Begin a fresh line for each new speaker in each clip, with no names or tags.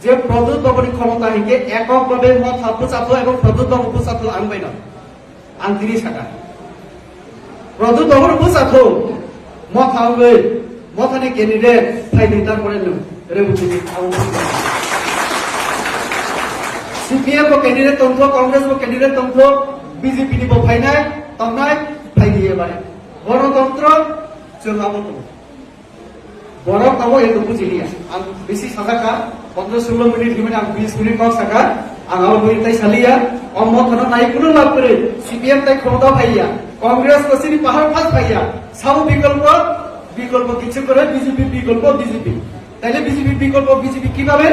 যে প্রদ্যুৎ বাবুর ক্ষমতা হিকে এককভাবে মত হাপুচাতো এবং প্রদ্যুৎ বাবু পুচাতো আনবাই না আন তিনি সাকা প্রদ্যুৎ বাবুর পুচাতো মত হাবে মথানি ক্যান্ডিডেট ফাইনি তারপরে রেবুতি সিপিএম को कैंडिडेट तंत्र कांग्रेस को कैंडिडेट तंत्र बीजेपी नि फाइनाय तंनाय फाइनि एबारे गणतंत्र जोंआबो दं बरं ताबो एतो बुजिलिया आं बेसि साजाका 15-16 मिनिट हिमाने आं 20 मिनिट कम साका आं आबो बइताय सालिया अमथन नाय कुनो लाभ करे सीपीएम ताय क्षमता फाइया कांग्रेस को सिनि पाहाड़ फास फाइया साबो विकल्प किछु करे बीजेपी विकल्प बीजेपी তাইলে বিজেপি বিকল্প বিজেপি কিভাবে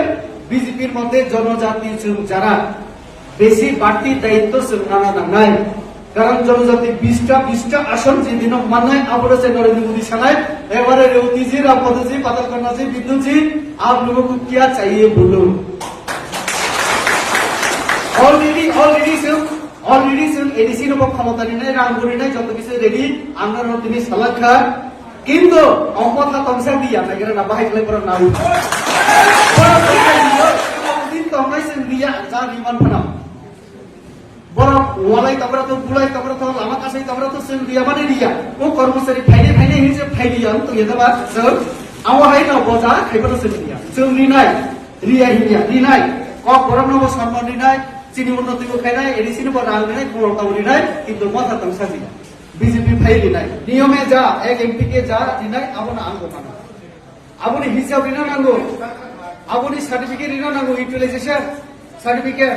বিজেপির মধ্যে জনজাতি যারা বেশি বাড়তি দায়িত্ব নানা নাই কারণ জনজাতি 20টা আসন যেদিন মানে আবরছে नरेंद्र मोदी সানায় এবারে रेवती जी रामपद जी पातल करना जी बिंदु जी आप लोगों को क्या चाहिए बोलो অলরেডি এডিসি নো ক্ষমতা নিয়ে রামগুড়ি নাই যত কিছু রেডি আমরা তিনি সালাখা কিন্তু অমথা তমসা দিয়া নাগেরা না বাহাই গলে পর না দিন তমনাই সেন দিয়া যা রিমান ফানা বড় ওয়ালাই তোমরা তো বুলাই তোমরা তো আমার কাছে তোমরা তো সেন দিয়া মানে দিয়া ও কর্মচারী ফাইনে হিসে ফাইলিয়ান তো এদাবা সর আওয়া হাই না বজা খাইবো সেন দিয়া जोंनि নাই রিয়া হিয়া রিনাই ক গরম নব সম্মান রিনাই চিনি উন্নতি কো খাইনাই এডিসি নো রাং রিনাই কোরতাও রিনাই কিন্তু মাথা তমসা দিয়া बीजेपी फाइल নাই নিয়মে যা এক এমপি কে যা দিনাই আপনি আনগো মানে আপনি হিসাব রিনা নাঙ্গো আপনি সার্টিফিকেট রিনা নাঙ্গো ইউটিলাইজেশন সার্টিফিকেট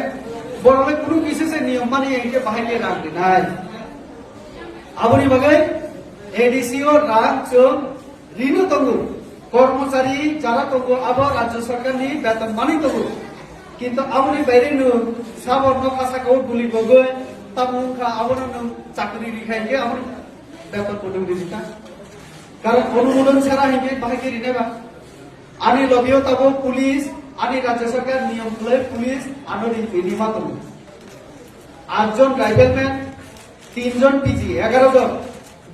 বড়লে কোনো কিছু সে নিয়ম মানে এইকে বাহিরে রাখবে নাই আপনি বাগাই এডিসিও রাজ্য ঋণ তঙ্গু কর্মচারী যারা তঙ্গু আবার রাজ্য সরকার নি বেতন মানি তঙ্গু কিন্তু আপনি বাইরে নু সাবর্ণ ভাষা কো গুলি বগৈ তামুখা আবরণ চাকরি লিখাইকে আমার বেতন পদম দিতা কারণ অনুমোদন ছাড়া হিকে বাহিকে রিনেবা আনি লবিও তাবো পুলিশ আনি রাজ্য সরকার নিয়ম তুলে পুলিশ আনরি রিমা তম 8 জন ড্রাইভারম্যান 3 জন পিজি 11 জন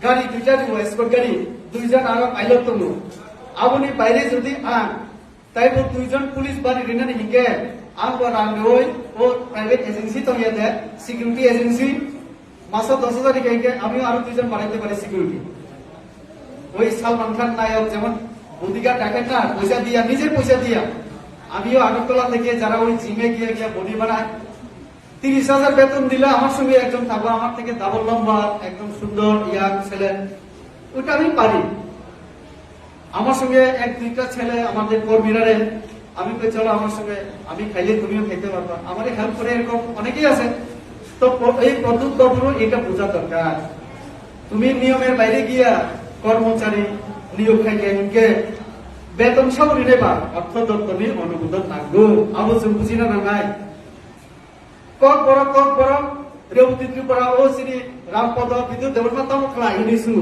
গাড়ি দুইটা দিব এসকর্ট গাড়ি 2 জন আর পাইলট তম আপনি বাইরে যদি আন তাইবো 2 জন পুলিশ বাড়ি রিনানি হিকে आंबो रांगोय ओ प्राइवेट एजेंसी तो यादे सिक्योरिटी एजेंसी मासो 10,000 দিকে আমি আরো দুইজন বাড়াইতে পারি সিকিউরিটি ওই সালমান খান নায়ক যেমন বডিগার্ড ডাকেন না পয়সা দিয়া নিজে পয়সা দিয়া আমিও আগরতলা থেকে যারা ওই জিমে গিয়ে বডি বানায় 30,000 বেতন দিলে আমার সঙ্গে একজন থাকবে আমার থেকে ডাবল লম্বা একদম সুন্দর ইয়াং ছেলে ওটা আমি পারি আমার সঙ্গে এক দুইটা ছেলে আমাদের কর্মীরা আমি তো চলো আমার সঙ্গে আমি খাইলে তুমিও খেতে পারবা আমারে হেল্প করে এরকম অনেকেই আছে তো এই প্রদ্যুৎ বাবুরও এটা বোঝা দরকার তুমি নিয়মের বাইরে গিয়া কর্মচারী নিয়োগ খাইকে বেতন সব নেবা অর্থ দপ্তরের অনুমোদন লাগবে আবশ্যক বুঝি না নাই কক বড় রেবতী ত্রিপুরা ও শ্রী রামপদ বিদ্যুৎ দেবনাথ খেলা ইনিসু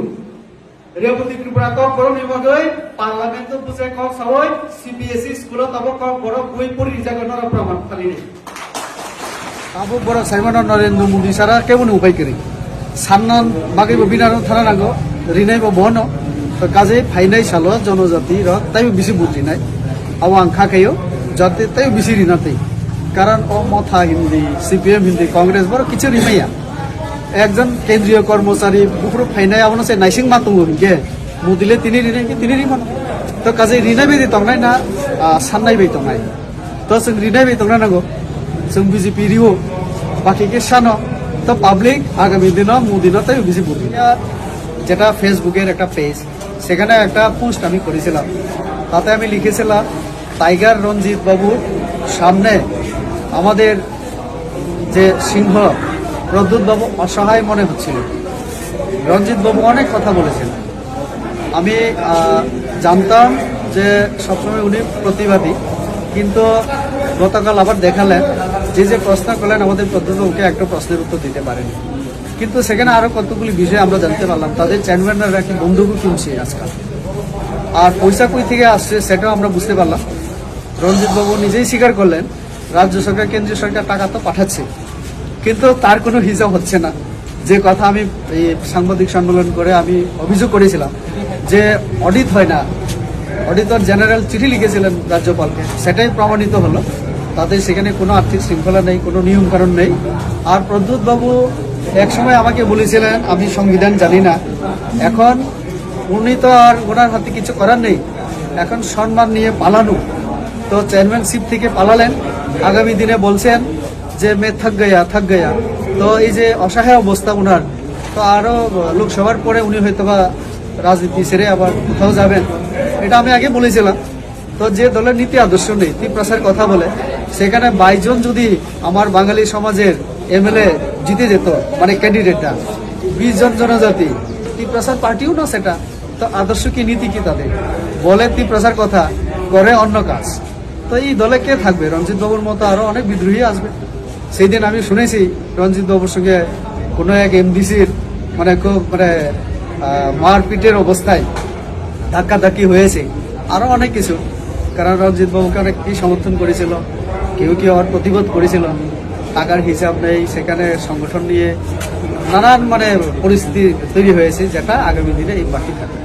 রেবতী ত্রিপুরা কক বড় নিমগৈ পার্লামেন্ট বুঝে কক সবাই সিবিএসই স্কুল তব কক বড় বই পড়ি জাগনর প্রমাণ খালি আবু বড় সাইমন নরেন্দ্র মোদি সারা কেমন উপায় করি সান্নন বাগৈব বিনার থানা নাগো রিনাইব বহন তো কাজে ফাইনাই সালো জনজাতি র তাই বেশি বুঝি নাই আও আং খাখাইও যাতে তাই বেশি রিনাতেই কারণ ও মথা হিন্দি সিপিএম হিন্দি কংগ্রেস বড় কিছু রিমাইয়া একজন কেন্দ্রীয় কর্মচারী বুকুর ফাইনাই আপনার সে নাইসিং মাতুঙ্গো গে মুদিলে তিনি রিমান তো কাজে রিনাইবে তংনাই না সান্নাইবে তংনাই তো जों রিনাইবে তংনা নাগো जों বিজেপি রিও বাকি কে সানো তো পাবলিক আগামী দিন মুদিন তাই বেশি বুঝি যেটা ফেসবুকের একটা পেজ সেখানে একটা পোস্ট আমি করেছিলাম তাতে আমি লিখেছিলাম টাইগার রঞ্জিত বাবুর সামনে আমাদের যে সিংহ প্রদ্যুৎ বাবু অসহায় মনে হচ্ছিল রঞ্জিত বাবু অনেক কথা বলেছেন আমি জানতাম যে সবসময় উনি প্রতিবাদী কিন্তু গতকাল আবার দেখালেন যে প্রশ্ন করলেন আমাদের প্রদ্যুৎ বাবুকে একটা প্রশ্নের উত্তর দিতে পারেনি কিন্তু সেখানে আরো কতগুলি বিষয় আমরা জানতে পারলাম তাদের চেয়ারম্যানরা কি বন্দুকও কিনছে আজকাল আর পয়সা কই থেকে আসছে সেটাও আমরা বুঝতে পারলাম রঞ্জিত বাবু নিজেই স্বীকার করলেন রাজ্য সরকার কেন্দ্রীয় সরকার টাকা তো পাঠাচ্ছে কিন্তু তার কোনো হিসাব হচ্ছে না যে কথা আমি এই সাংবাদিক সম্মেলন করে আমি অভিযোগ করেছিলাম যে অডিট হয় না অডিটর জেনারেল চিঠি লিখেছিলেন রাজ্যপালকে, সেটাই প্রমাণিত হলো। তাদের সেখানে কোনো আর্থিক শৃঙ্খলা নেই, কোনো নিয়মকানুন নেই। আর প্রদ্যুৎ বাবু একসময় আমাকে বলেছিলেন আমি সংবিধান জানি না, এখন উনি তো আর ওনার হাতে কিছু করার নেই, এখন সম্মান নিয়ে পালানো। তো চেয়ারম্যানশিপ থেকে পালালেন, আগামী দিনে বলছেন যে মে থাক গয়া। তো এই যে অসহায় অবস্থা উনার, তো আরও লোকসভার পরে উনি হয়তো বা রাজনীতি ছেড়ে আবার কোথাও যাবেন, এটা আমি আগে বলেছিলাম। তো যে দলের নীতি আদর্শ নেই, তীব্রসার কথা বলে, সেখানে 22 জন যদি আমার বাঙালি সমাজের এমএলএ জিতে যেত, মানে ক্যান্ডিডেটটা 20 জন জনজাতি, তীব্রসার পার্টিও না সেটা, তো আদর্শ কি নীতি কি তাদের? বলে তীব্রসার কথা, করে অন্য কাজ। তো এই দলে কে থাকবে? রঞ্জিত বাবুর মতো আরো অনেক বিদ্রোহী আসবে। সেই দিন আমি শুনেছি রঞ্জিত বাবুর সঙ্গে কোনো এক এমডিসির মানে খুব মানে মারপিটের অবস্থায় ধাক্কাধাক্কি হয়েছে, আরো অনেক কিছু। কারণ রঞ্জিত বাবুকে অনেক কি সমর্থন করেছিল, কেউ কেউ আর প্রতিবাদ করেছিল, টাকার হিসাব নেই, সেখানে সংগঠন নিয়ে নানান মানে পরিস্থিতি তৈরি হয়েছে, যেটা আগামী দিনে এই বাকি থাকবে।